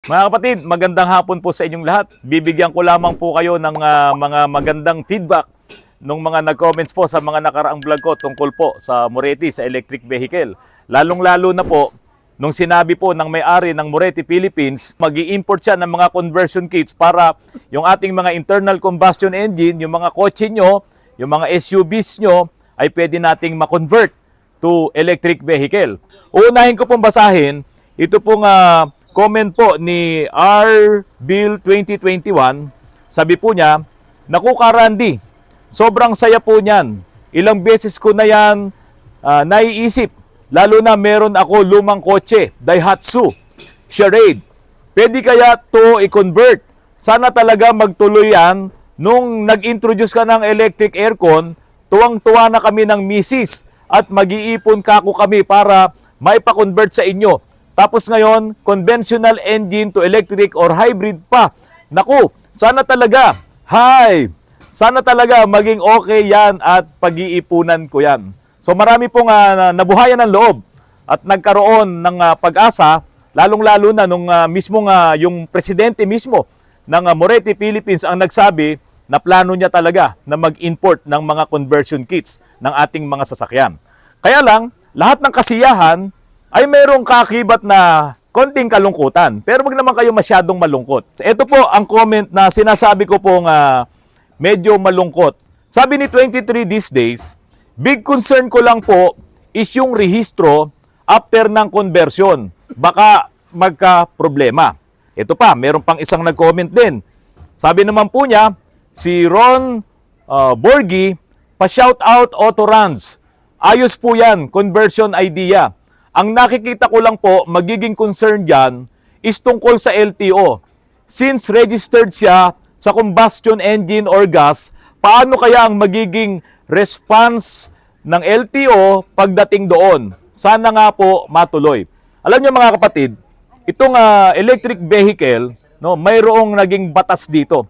Mga kapatid, magandang hapon po sa inyong lahat. Bibigyan ko lamang po kayo ng mga magandang feedback nung mga nag-comments po sa mga nakaraang vlog ko tungkol po sa Moretti, sa electric vehicle. Lalong-lalo na po nung sinabi po ng may-ari ng Moretti Philippines, mag-i-import siya ng mga conversion kits para yung ating mga internal combustion engine, yung mga kotse nyo, yung mga SUVs nyo, ay pwede nating ma-convert to electric vehicle. Uunahin ko pong basahin, ito pong comment po ni R. Bill 2021, sabi po niya, "Naku ka Randy, sobrang saya po niyan. Ilang beses ko na yan naiisip, lalo na meron ako lumang kotse, Daihatsu, Charade. Pwede kaya to i-convert? Sana talaga magtuloy yan. Nung nag-introduce ka ng electric aircon, tuwang-tuwa na kami ng misis at mag-iipon kako kami para maipa-convert sa inyo. Tapos ngayon, conventional engine to electric or hybrid pa. Naku, sana talaga, sana talaga maging okay yan at pag-iipunan ko yan." So marami pong nabuhayan ng loob at nagkaroon ng pag-asa, lalong-lalo na nung yung presidente mismo ng Moretti Philippines ang nagsabi na plano niya talaga na mag-import ng mga conversion kits ng ating mga sasakyan. Kaya lang, lahat ng kasiyahan ay mayroong kakibat na konting kalungkutan. Pero wag naman kayo masyadong malungkot. Ito po ang comment na sinasabi ko pong medyo malungkot. Sabi ni 23 these days, "Big concern ko lang po is yung rehistro after ng conversion. Baka magka-problema." Ito pa, meron pang isang nag-comment din. Sabi naman po niya, si Ron Borgi, pa-shout out Autorans. Ayos po yan, conversion idea. Ang nakikita ko lang po, magiging concern dyan, is tungkol sa LTO. Since registered siya sa combustion engine or gas, paano kaya ang magiging response ng LTO pagdating doon? Sana nga po matuloy. Alam niyo mga kapatid, itong electric vehicle, no, mayroong naging batas dito.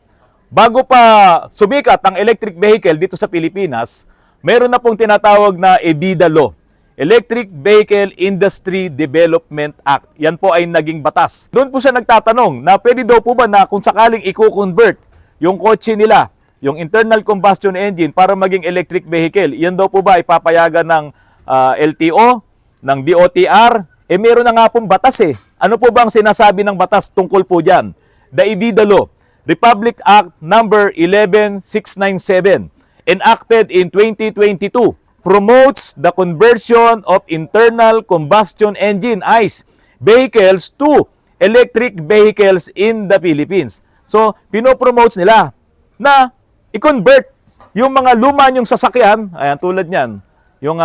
Bago pa sumikat ang electric vehicle dito sa Pilipinas, mayroon na pong tinatawag na EBIDA law. Electric Vehicle Industry Development Act. Yan po ay naging batas. Doon po siya nagtatanong na pwede daw po ba na kung sakaling i-convert yung kotse nila, yung internal combustion engine para maging electric vehicle, yan daw po ba ipapayagan ng LTO, ng DOTR? Meron na nga pong batas eh. Ano po ba ang sinasabi ng batas tungkol po dyan? The EBIDA Law, Republic Act number 11697, enacted in 2022, promotes the conversion of internal combustion engine ICE vehicles to electric vehicles in the Philippines. So, pinopromotes nila na i-convert yung mga luma nyong sasakyan, ayan tulad niyan, yung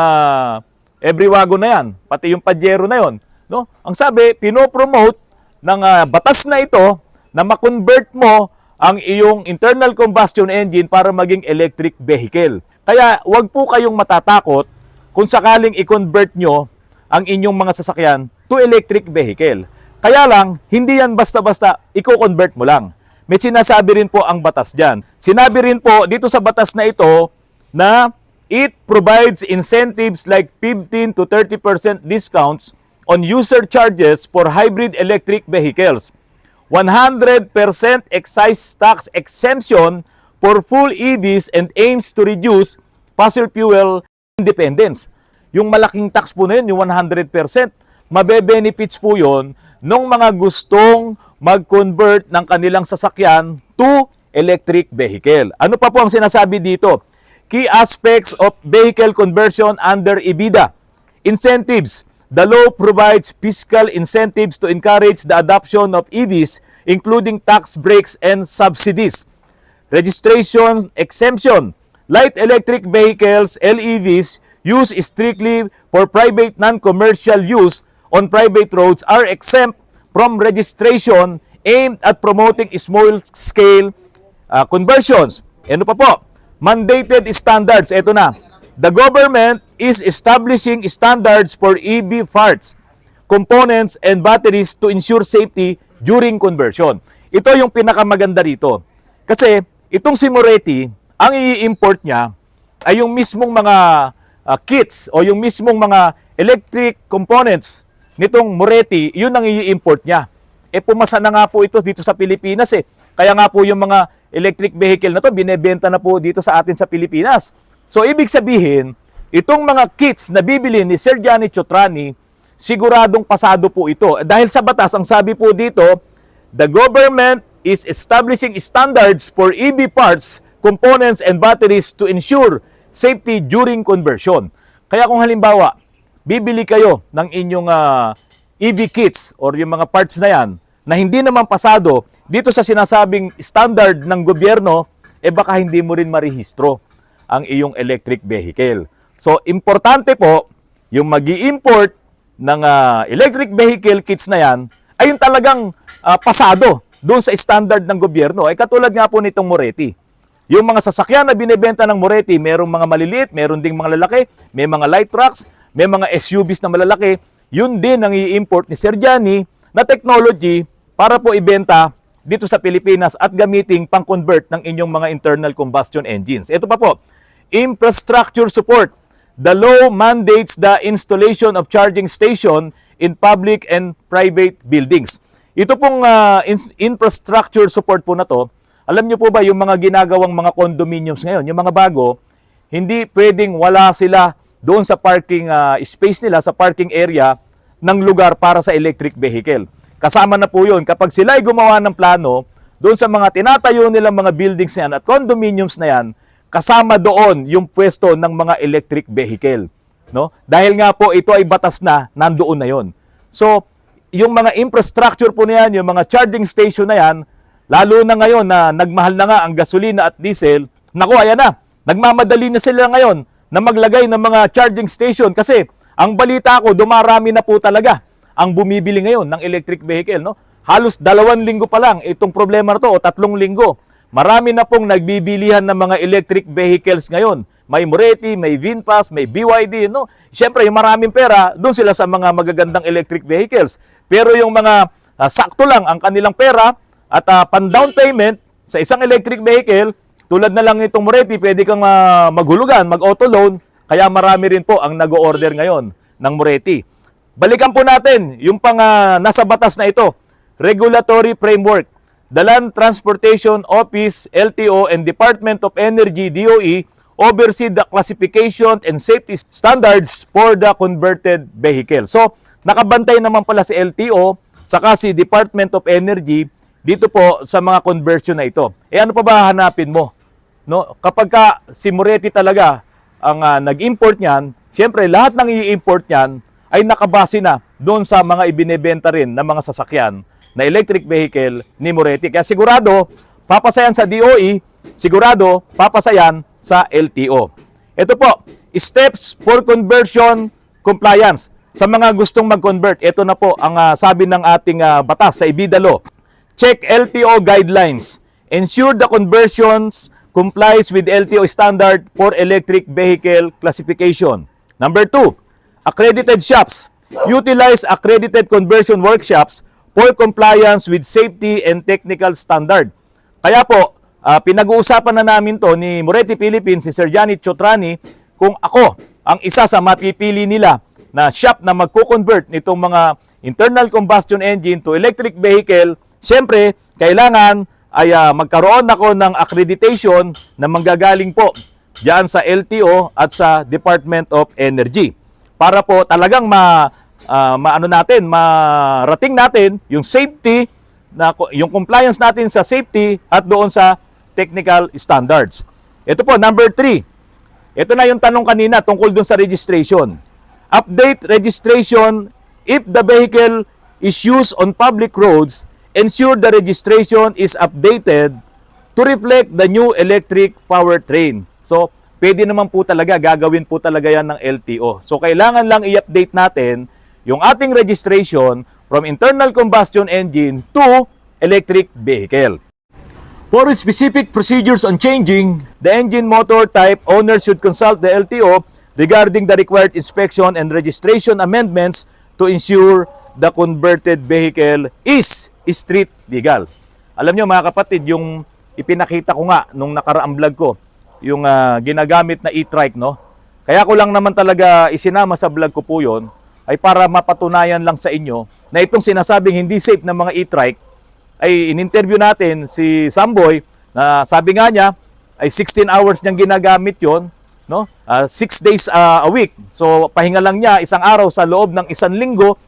every wagon na yan, pati yung Pajero na yon, no? Ang sabi, pinopromote ng batas na ito na ma-convert mo ang iyong internal combustion engine para maging electric vehicle. Kaya wag po kayong matatakot kung sakaling i-convert nyo ang inyong mga sasakyan to electric vehicle. Kaya lang, hindi yan basta-basta i-convert mo lang. May sinasabi rin po ang batas dyan. Sinabi rin po dito sa batas na ito na it provides incentives like 15 to 30% discounts on user charges for hybrid electric vehicles. 100% excise tax exemption for full EVs and aims to reduce fossil fuel independence. Yung malaking tax po na yun, yung 100%, mabe-benefits po yun ng mga gustong mag-convert ng kanilang sasakyan to electric vehicle. Ano pa po ang sinasabi dito? Key aspects of vehicle conversion under EBIDA. Incentives. The law provides fiscal incentives to encourage the adoption of EVs, including tax breaks and subsidies. Registration exemption. Light electric vehicles, LEVs, used strictly for private non-commercial use on private roads are exempt from registration aimed at promoting small-scale conversions. Ano pa po? Mandated standards. Ito na. The government is establishing standards for EV parts, components, and batteries to ensure safety during conversion. Ito yung pinakamaganda rito. Kasi itong si Moretti, ang i-import niya ay yung mismong mga kits o yung mismong mga electric components nitong Moretti, yun ang i-import niya. pumasa na nga po ito dito sa Pilipinas eh. Kaya nga po yung mga electric vehicle na to, binebenta na po dito sa atin sa Pilipinas. So ibig sabihin, itong mga kits na bibili ni Sir Johnny Chotrani, siguradong pasado po ito. Dahil sa batas, ang sabi po dito, the government is establishing standards for EV parts, components, and batteries to ensure safety during conversion. Kaya kung halimbawa, bibili kayo ng inyong EV kits or yung mga parts na yan, na hindi naman pasado dito sa sinasabing standard ng gobyerno, baka hindi mo rin marehistro ang iyong electric vehicle. So, importante po, yung mag-i-import ng electric vehicle kits na yan, ay yung talagang pasado doon sa standard ng gobyerno. Ay katulad nga po nitong Moretti. Yung mga sasakyan na binebenta ng Moretti, merong mga maliliit, meron ding mga lalaki, may mga light trucks, may mga SUVs na malalaki, yun din ang i-import ni Sir Johnny na technology para po ibenta dito sa Pilipinas at gamiting pang-convert ng inyong mga internal combustion engines. Ito pa po, infrastructure support. The law mandates the installation of charging station in public and private buildings. Ito pong infrastructure support po na to, alam niyo po ba yung mga ginagawang mga condominiums ngayon, yung mga bago, hindi pwedeng wala sila doon sa parking space nila, sa parking area ng lugar para sa electric vehicle. Kasama na po yun. Kapag sila ay gumawa ng plano, doon sa mga tinatayo nilang mga buildings na yan at condominiums na yan, kasama doon yung pwesto ng mga electric vehicle. No? Dahil nga po ito ay batas na, nandoon na yon. So, yung mga infrastructure po na yan, yung mga charging station na yan, lalo na ngayon na nagmahal na nga ang gasolina at diesel, naku, ayan na, nagmamadali na sila ngayon na maglagay ng mga charging station kasi ang balita ko, dumarami na po talaga ang bumibili ngayon ng electric vehicle. No? Halos 2 linggo pa lang itong problema na to o 3 linggo. Marami na pong nagbibilihan ng mga electric vehicles ngayon. May Moretti, may VinFast, may BYD. No? Siyempre, yung maraming pera, doon sila sa mga magagandang electric vehicles. Pero yung mga sakto lang ang kanilang pera at pan-down payment sa isang electric vehicle, tulad na lang itong Moretti, pwede kang maghulugan, mag-auto loan. Kaya marami rin po ang nag-o-order ngayon ng Moretti. Balikan po natin yung pang nasa batas na ito. Regulatory Framework. The Land Transportation Office, LTO, and Department of Energy, DOE, oversee the classification and safety standards for the converted vehicle. So, nakabantay naman pala si LTO, saka si Department of Energy, dito po sa mga conversion na ito. Ano pa ba hanapin mo? No? Kapag si Moretti talaga ang nag-import niyan, siyempre lahat ng i-import niyan ay nakabase na doon sa mga ibinebenta rin ng mga sasakyan na electric vehicle ni Moretti. Kaya sigurado, papasayan sa DOE, sigurado, papasayan sa LTO. Ito po, steps for conversion compliance. Sa mga gustong mag-convert, ito na po ang sabi ng ating batas sa EBITDA Law. Check LTO guidelines. Ensure the conversions complies with LTO standard for electric vehicle classification. Number 2, accredited shops. Utilize accredited conversion workshops for compliance with safety and technical standard. Kaya po, pinag-uusapan na namin to ni Moretti Philippines, si Sir Johnny Chotrani, kung ako ang isa sa mapipili nila na shop na magko-convert nitong mga internal combustion engine to electric vehicle, siyempre, kailangan ay magkaroon ako ng accreditation na manggagaling po diyan sa LTO at sa Department of Energy. Para po talagang marating natin yung safety, yung compliance natin sa safety at doon sa technical standards. Ito po, number 3. Ito na yung tanong kanina tungkol doon sa registration. Update registration if the vehicle is used on public roads. Ensure the registration is updated to reflect the new electric powertrain. So, pwede naman po talaga, gagawin po talaga yan ng LTO. So, kailangan lang i-update natin yung ating registration from internal combustion engine to electric vehicle. For specific procedures on changing the engine motor type, owners should consult the LTO regarding the required inspection and registration amendments to ensure the converted vehicle is street legal. Alam nyo mga kapatid, yung ipinakita ko nga nung nakaraang vlog ko, yung ginagamit na e-trike, no? Kaya ko lang naman talaga isinama sa vlog ko po yun ay para mapatunayan lang sa inyo na itong sinasabing hindi safe ng mga e-trike ay in-interview natin si Samboy na sabi nga niya ay 16 hours niyang ginagamit yon, no? 6 days a week. So pahinga lang niya isang araw sa loob ng isang linggo,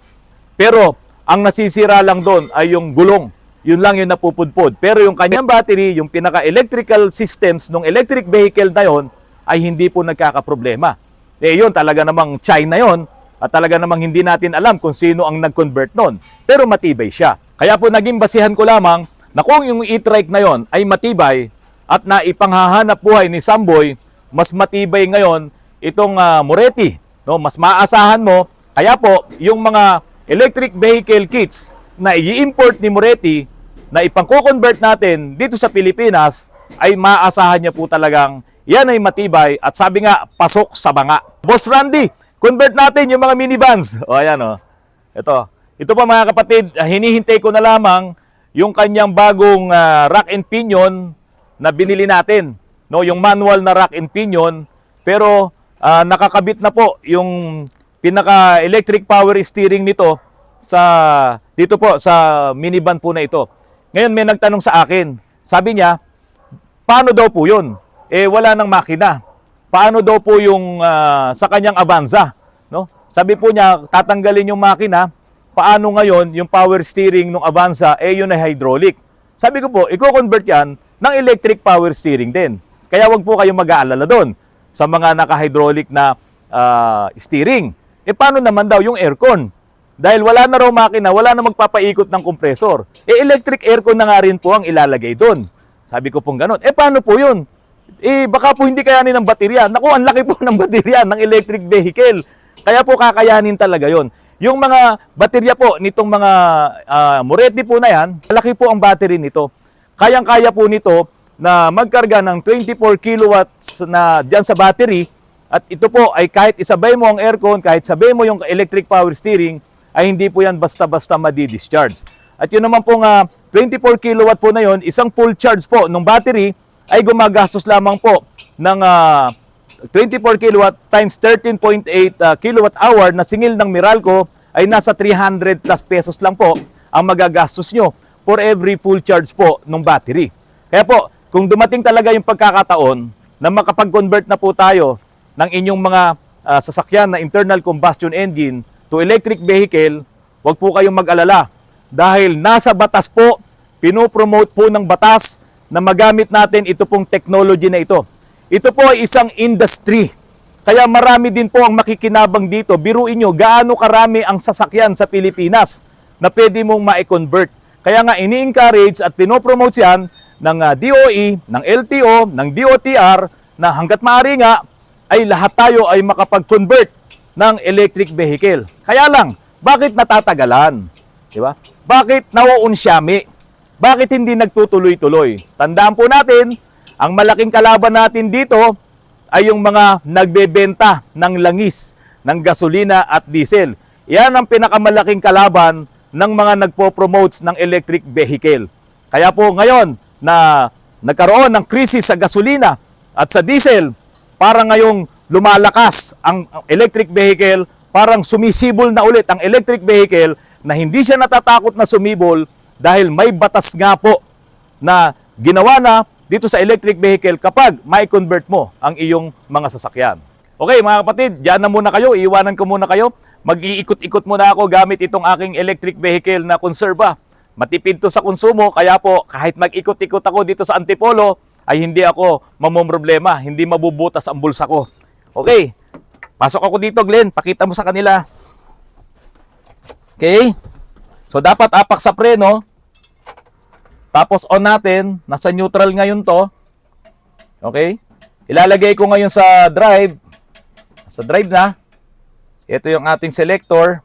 pero ang nasisira lang doon ay yung gulong. Yun lang yung napupudpod. Pero yung kanyang battery, yung pinaka-electrical systems ng electric vehicle na yon ay hindi po nagkakaproblema. Eh yun, talaga namang China yon at talaga namang hindi natin alam kung sino ang nag-convert nun. Pero matibay siya. Kaya po naging basihan ko lamang na kung yung e-trike na yon ay matibay at naipanghahanap buhay ni Samboy, mas matibay ngayon itong Moretti. No? Mas maasahan mo. Kaya po, yung mga electric vehicle kits na i-import ni Moretti na ipang-convert natin dito sa Pilipinas ay maaasahan niya po talagang yan ay matibay at sabi nga, pasok sa banga. Boss Randy, convert natin yung mga minivans. O ayan o. Ito pa mga kapatid, hinihintay ko na lamang yung kanyang bagong rack and pinion na binili natin. No, yung manual na rack and pinion, pero nakakabit na po yung pinaka-electric power steering nito dito po sa minivan po na ito. Ngayon may nagtanong sa akin. Sabi niya, paano daw po 'yun? Eh wala nang makina. Paano daw po yung sa kanyang Avanza, no? Sabi po niya, tatanggalin yung makina. Paano ngayon yung power steering ng Avanza yun ay hydraulic. Sabi ko po, i-convert 'yan ng electric power steering din. Kaya wag po kayong mag-aalala doon sa mga naka-hydraulic na steering. Eh paano naman daw yung aircon? Dahil wala na raw makina, wala na magpapaikot ng kompresor. Eh electric aircon na nga rin po ang ilalagay doon. Sabi ko pong gano'n. Eh paano po yun? Eh baka po hindi kayanin ng baterya. Naku, ang laki po ng baterya ng electric vehicle. Kaya po kakayanin talaga yon. Yung mga baterya po nitong mga Moretti po na yan, malaki po ang battery nito. Kayang-kaya po nito na magkarga ng 24 kilowatts na dyan sa battery. At ito po ay kahit isabay mo ang aircon, kahit sabay mo yung electric power steering, ay hindi po yan basta-basta madi-discharge. At yun naman pong 24 kilowatt po na yon, isang full charge po ng battery ay gumagastos lamang po ng 24 kilowatt times 13.8 kilowatt hour na singil ng Meralco ay nasa 300 plus pesos lang po ang magagastos nyo for every full charge po ng battery. Kaya po, kung dumating talaga yung pagkakataon na makapag-convert na po tayo ng inyong mga sasakyan na internal combustion engine to electric vehicle, wag po kayong mag-alala. Dahil nasa batas po, pinopromote po ng batas na magamit natin ito pong technology na ito. Ito po ay isang industry. Kaya marami din po ang makikinabang dito. Biruin nyo, gaano karami ang sasakyan sa Pilipinas na pwede mong ma-convert. Kaya nga ini-encourage at pinopromote yan ng DOE, ng LTO, ng DOTR na hanggat maaari nga ay lahat tayo ay makapag-convert ng electric vehicle. Kaya lang, bakit natatagalan? Diba? Bakit nauunsyami? Bakit hindi nagtutuloy-tuloy? Tandaan po natin, ang malaking kalaban natin dito ay yung mga nagbebenta ng langis, ng gasolina at diesel. Yan ang pinakamalaking kalaban ng mga nagpo-promote ng electric vehicle. Kaya po ngayon na nagkaroon ng krisis sa gasolina at sa diesel, para ngayong lumalakas ang electric vehicle, parang sumisibol na ulit ang electric vehicle na hindi siya natatakot na sumibol dahil may batas nga po na ginawa na dito sa electric vehicle kapag may convert mo ang iyong mga sasakyan. Okay mga kapatid, diyan na muna kayo, iiwanan ko muna kayo. Mag-iikot-ikot muna ako gamit itong aking electric vehicle na Conserva. Matipid to sa konsumo, kaya po kahit mag-ikot-ikot ako dito sa Antipolo, ay hindi ako mamomroblema, hindi mabubutas ang bulsa ko. Okay, pasok ako dito Glenn, pakita mo sa kanila. Okay, so dapat apak sa preno, tapos on natin, nasa neutral ngayon to. Okay, ilalagay ko ngayon sa drive na. Ito yung ating selector.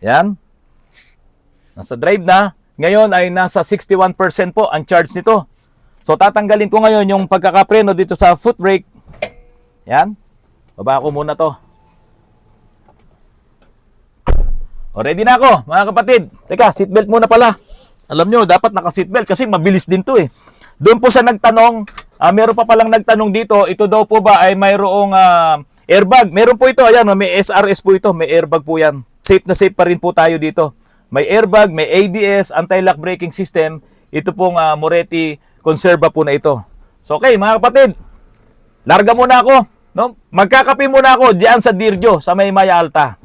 Yan, nasa drive na. Ngayon ay nasa 61% po ang charge nito. So tatanggalin ko ngayon yung pagkakapreno dito sa foot brake. Yan. Baba ko muna to. O, ready na ako, mga kapatid. Teka, seatbelt muna pala. Alam nyo, dapat naka-seatbelt kasi mabilis din to eh. Doon po sa nagtanong, meron pa palang nagtanong dito, ito daw po ba ay mayroong Airbag, meron po ito. Ayan, may SRS po ito. May airbag po yan. Safe na safe pa rin po tayo dito. May airbag, may ABS, anti-lock braking system. Ito pong Moretti Conserva po na ito. So okay, mga kapatid, larga muna ako. No? Magkakape muna ako diyan sa Dirjo, sa may Maya Alta.